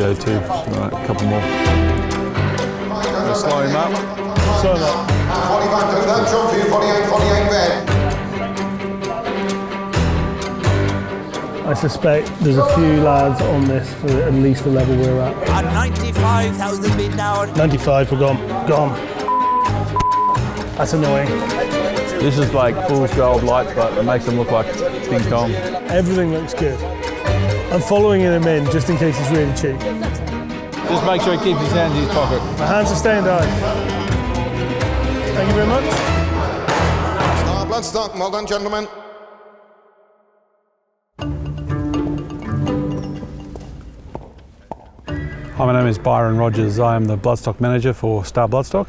go too. Right, a couple more. We'll slow him up. Slow him up. 45 to that jump for you, 48 red. I suspect there's a few lads on this for at least the level we're at. And 95,000 bid now. 95, we're gone. Gone. That's annoying. This is like fool's gold lights, but it makes them look like King Kong. Everything looks good. I'm following him in just in case he's really cheap. Just make sure he keeps his hands in his pocket. My hands are staying down. Thank you very much. Star Bloodstock, well done, gentlemen. Hi, my name is Byron Rogers. I am the Bloodstock Manager for Star Bloodstock.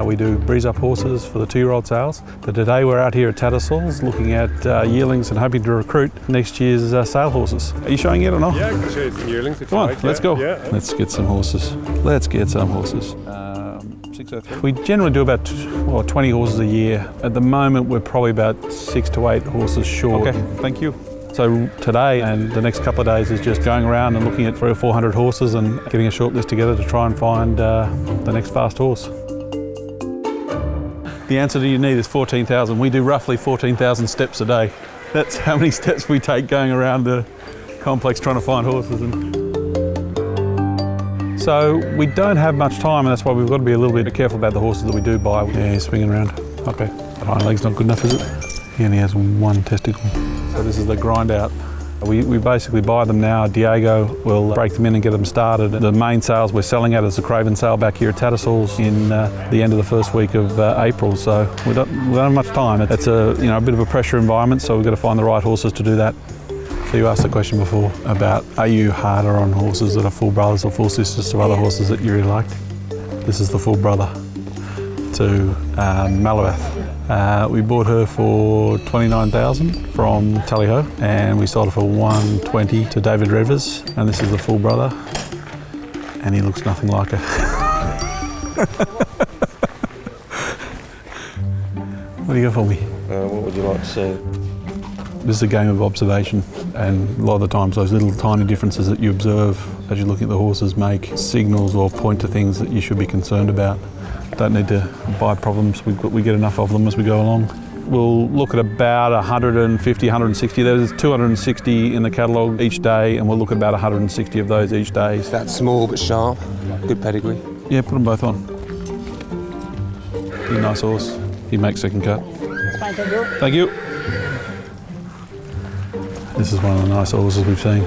We do breeze-up horses for the 2-year-old sales. But today we're out here at Tattersalls looking at yearlings and hoping to recruit next year's sale horses. Are you showing it or not? Yeah, I can show you some yearlings if Come on, you like. let's go. Yeah. Let's get some horses. Let's get some horses. 603. We generally do about 20 horses a year. At the moment, we're probably about 6 to 8 horses short. Okay, thank you. So today and the next couple of days is just going around and looking at 300 or 400 horses and getting a short list together to try and find the next fast horse. The answer that you need is 14,000. We do roughly 14,000 steps a day. That's how many steps we take going around the complex trying to find horses. So we don't have much time, and that's why we've got to be a little bit careful about the horses that we do buy. Yeah, he's swinging around. Okay, the hind leg's not good enough, is it? He only has one testicle. So this is the grind out. We basically buy them now. Diego will break them in and get them started. The main sales we're selling at is the Craven sale back here at Tattersalls in the end of the first week of April. So we don't have much time. It's a bit of a pressure environment, so we've got to find the right horses to do that. So you asked the question before about, are you harder on horses that are full brothers or full sisters to other horses that you really liked? This is the full brother to Malabath. We bought her for 29,000 from Tally-Ho, and we sold her for 120 to David Rivers, and this is the full brother, and he looks nothing like her. What do you got for me? What would you like to see? This is a game of observation, and a lot of the times those little tiny differences that you observe as you look at the horses make signals or point to things that you should be concerned about. Don't need to buy problems, we get enough of them as we go along. We'll look at about 150, 160. There's 260 in the catalogue each day, and we'll look at about 160 of those each day. That's small but sharp, good pedigree. Yeah, put them both on. He's a nice horse. He makes second cut. That's fine, thank you. Thank you. This is one of the nice horses we've seen.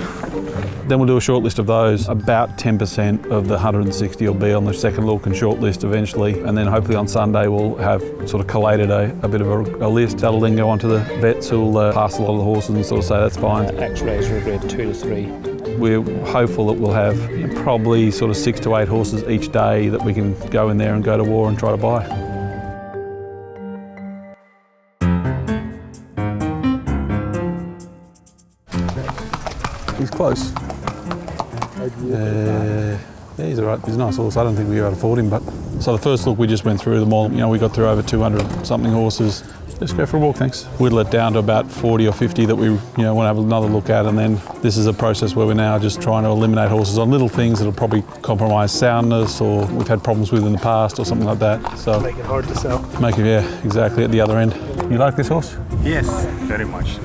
Then we'll do a short list of those. About 10% of the 160 will be on the second look and short list eventually. And then hopefully on Sunday we'll have sort of collated a bit of a list. That'll then go on to the vets who'll pass a lot of the horses and sort of say that's fine. X-rays are agreed 2 to 3. We're hopeful that we'll have probably sort of 6 to 8 horses each day that we can go in there and go to war and try to buy. He's close. Yeah, he's all right. He's a nice horse. I don't think we were able to afford him, but so the first look we just went through them all. We got through over 200 something horses. Let's go for a walk, thanks. Whittle it down to about 40 or 50 that we want to have another look at, and then this is a process where we're now just trying to eliminate horses on little things that'll probably compromise soundness or we've had problems with in the past or something like that. So Make it hard to sell. make it, yeah, exactly at the other end. You like this horse? Yes, very much.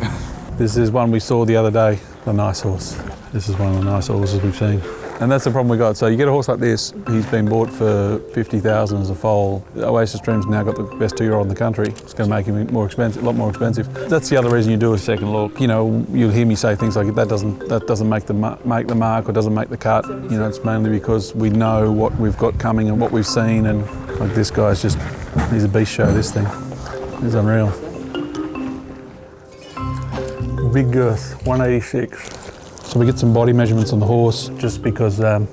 This is one we saw the other day, a nice horse. This is one of the nice horses we've seen. And that's the problem we got. So you get a horse like this, he's been bought for 50,000 as a foal. Oasis Dream's now got the best 2-year-old in the country. It's going to make him more expensive, a lot more expensive. That's the other reason you do a second look. You'll hear me say things like that doesn't make the mark or doesn't make the cut. It's mainly because we know what we've got coming and what we've seen, and like this guy's he's a beast show, this thing. It's unreal. Big girth, 186. So we get some body measurements on the horse just because the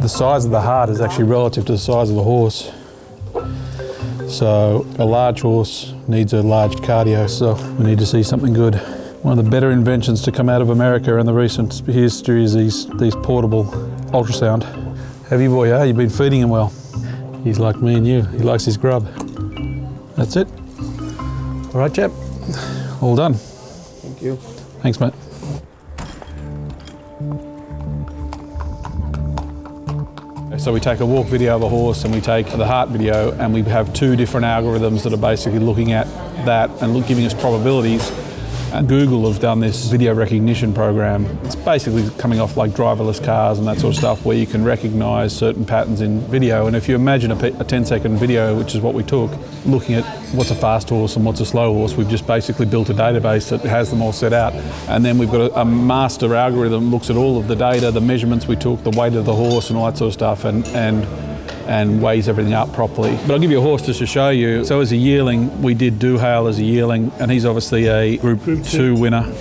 size of the heart is actually relative to the size of the horse. So a large horse needs a large cardio, so we need to see something good. One of the better inventions to come out of America in the recent history is these portable ultrasound. Heavy boy, yeah? You've been feeding him well. He's like me and you, he likes his grub. That's it. All right, chap, all done. Thank you. Thanks, mate. So we take a walk video of a horse and we take the heart video, and we have two different algorithms that are basically looking at that and giving us probabilities. And Google have done this video recognition program. It's basically coming off like driverless cars and that sort of stuff, where you can recognize certain patterns in video. And if you imagine a 10-second video, which is what we took, looking at what's a fast horse and what's a slow horse, we've just basically built a database that has them all set out. And then we've got a master algorithm that looks at all of the data, the measurements we took, the weight of the horse and all that sort of stuff, and weighs everything up properly. But I'll give you a horse just to show you. So as a yearling, we did Duhale as a yearling, and he's obviously a Group 2 winner.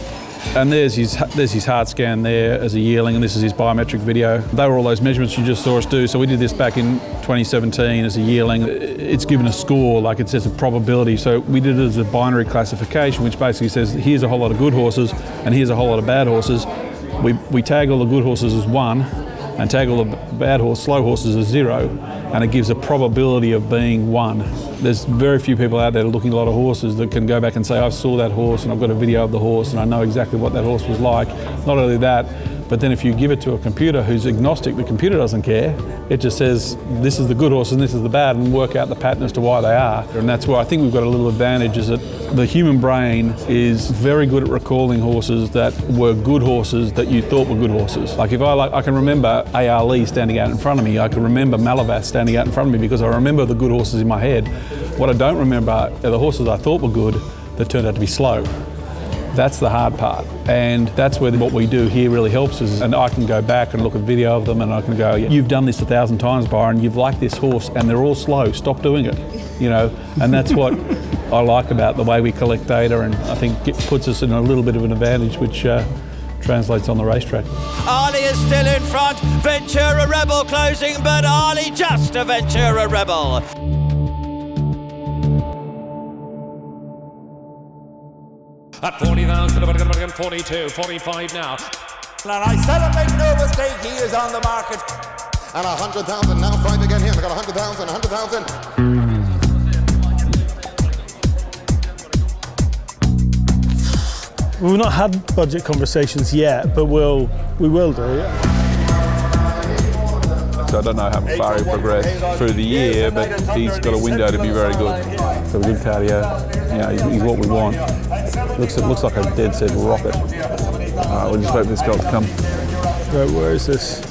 And there's his heart scan there as a yearling, and this is his biometric video. They were all those measurements you just saw us do. So we did this back in 2017 as a yearling. It's given a score, like it says a probability. So we did it as a binary classification, which basically says here's a whole lot of good horses and here's a whole lot of bad horses. We tag all the good horses as 1 and tag all the bad slow horses as 0, and it gives a probability of being 1. There's very few people out there looking at a lot of horses that can go back and say, I saw that horse and I've got a video of the horse and I know exactly what that horse was like. Not only that, but then if you give it to a computer who's agnostic, the computer doesn't care. It just says, this is the good horse and this is the bad, and work out the pattern as to why they are. And that's where I think we've got a little advantage, is that the human brain is very good at recalling horses that were good horses that you thought were good horses. Like I can remember A.R. standing out in front of me. I can remember Malavath standing out in front of me because I remember the good horses in my head. What I don't remember are the horses I thought were good that turned out to be slow. That's the hard part, and that's where what we do here really helps us. And I can go back and look at video of them, and I can go, you've done this 1,000 times, Byron, you've liked this horse and they're all slow, stop doing it, and that's what I like about the way we collect data, and I think it puts us in a little bit of an advantage, which translates on the racetrack. Arlie is still in front, Ventura Rebel closing, but Arlie just a Ventura Rebel. At 40,000, 42, 45 now. And I said it, make no mistake, he is on the market. And 100,000, now 5 again here. We got 100,000, 100,000. We've not had budget conversations yet, but we will do. So I don't know how far he'll progress through the year, but he's got a window to be very good. So good cardio, he's what we want. Looks like a dead set rocket. We'll just wait for this goal to come. Right, where is this?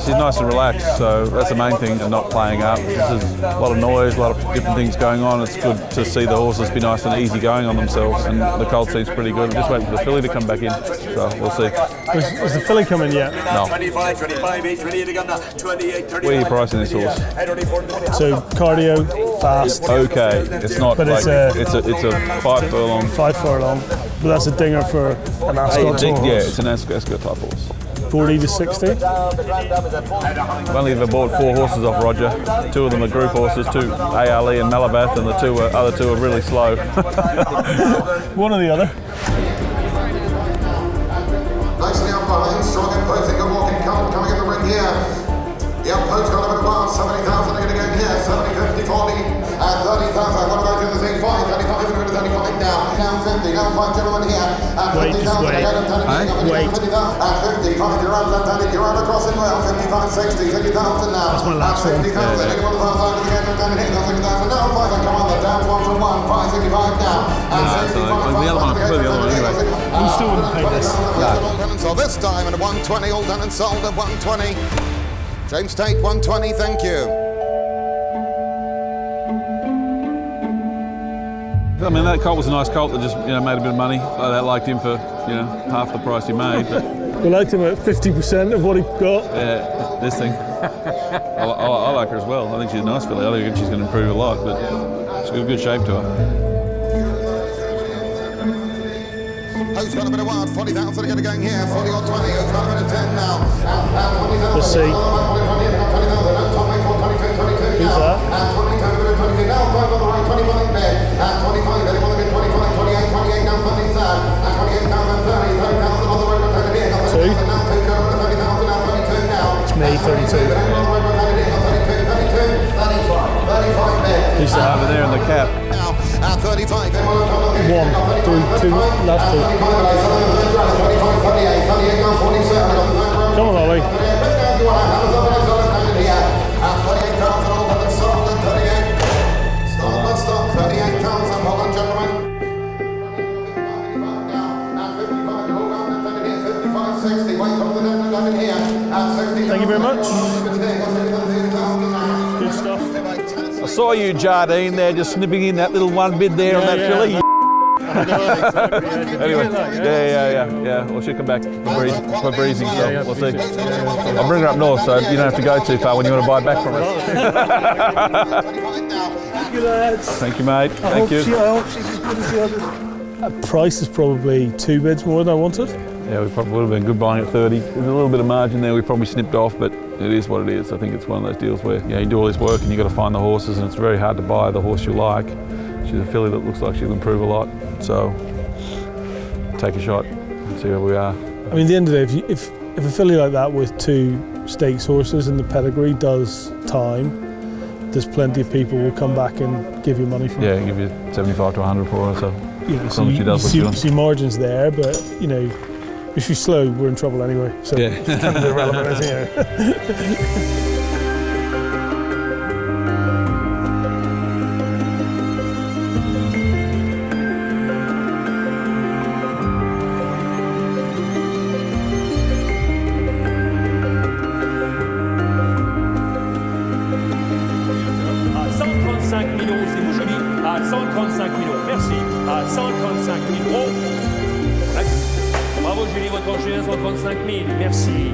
She's nice and relaxed, so that's the main thing, and not playing up. There's a lot of noise, a lot of different things going on. It's good to see the horses be nice and easy going on themselves, and the colt seems pretty good. We're just waiting for the filly to come back in, so we'll see. Is the filly coming yet? No. Where are you pricing this horse? So cardio, fast. Okay, it's not, but like, it's a 5 furlong. 5 furlong, but that's a dinger for an Ascot horse. Yeah, it's an Ascot type horse. 40 to 60. We've only ever bought 4 horses off Roger. 2 of them are group horses, 2 ARL and Malavath, and the other two are really slow. One or the other. Nicely up behind, strong and posing, a walking count coming in the ring here. The uppost got a bit of bar, 70,000 again here, 70, 50, 40, and 30,000. What about in the same 5? 35 is only coming down. Down 50, now 5 gentlemen here. And 50,000 again, and 30,000. Wait. And 55, you're out, and you're out across in well. 55, 60, 50,000 now. That's my last one. 50,000, anyone on the far side again, and 60,000 now. 5, and come on, the down 1 from 1, 565 now. And 65, the other one, I prefer the other one anyway. I'm still wouldn't pay this. So this time at 120, all done and sold at 120. James Tate, 120, thank you. I mean, that colt was a nice colt that just made a bit of money. I liked him for half the price he made. But we liked him at 50% of what he got. Yeah, this thing. I like her as well. I think she's a nice filly. I think she's going to improve a lot, but she's got a good shape to her. Who's got a bit of wild? 40,000 again going here. 40 or 20. Who's got a bit of 10 now? Let's see. Who's that? It's me, 32. Who's that? Over there in the cap. At 35. 1, 2, last 2. Come on, Ollie. one ahead of the Venezuelan coming here. At 38 pounds and all, but sold at 38. Star Bloodstock, 38 pounds and hold on, gentlemen. At 55, hold on, and then here, 55, 60. Wait for the gentleman coming here. At 60. Thank you very much. Good stuff. I saw you, Jardine, there just snipping in that little one bit there on that filly. Anyway, yeah. Well, she'll come back for breezing, so we'll see. I'll bring her up north, so you don't have to go too far when you want to buy back from us. Thank you, lads. Thank you, mate. Thank you. I hope she's as good as the others. That price is probably 2 bids more than I wanted. Yeah, we probably would have been good buying at 30. There's a little bit of margin there we probably snipped off, but it is what it is. I think it's one of those deals where you do all this work and you've got to find the horses, and it's very hard to buy the horse you like. She's a filly that looks like she'll improve a lot, so take a shot and see where we are. I mean, at the end of the day, if a filly like that with 2 stakes horses in the pedigree does time, there's plenty of people who will come back and give you money for it. Yeah, give you 75 to 100 for her, so as So long as she does what she you wants. see margins there, but if she's slow, we're in trouble anyway. So Yeah. it's kind of irrelevant, isn't it? À 135 000 euros, c'est vous joli. À 135 000 euros, merci. À 135 000 euros. Bravo Julie, votre enchère, 135 000, merci.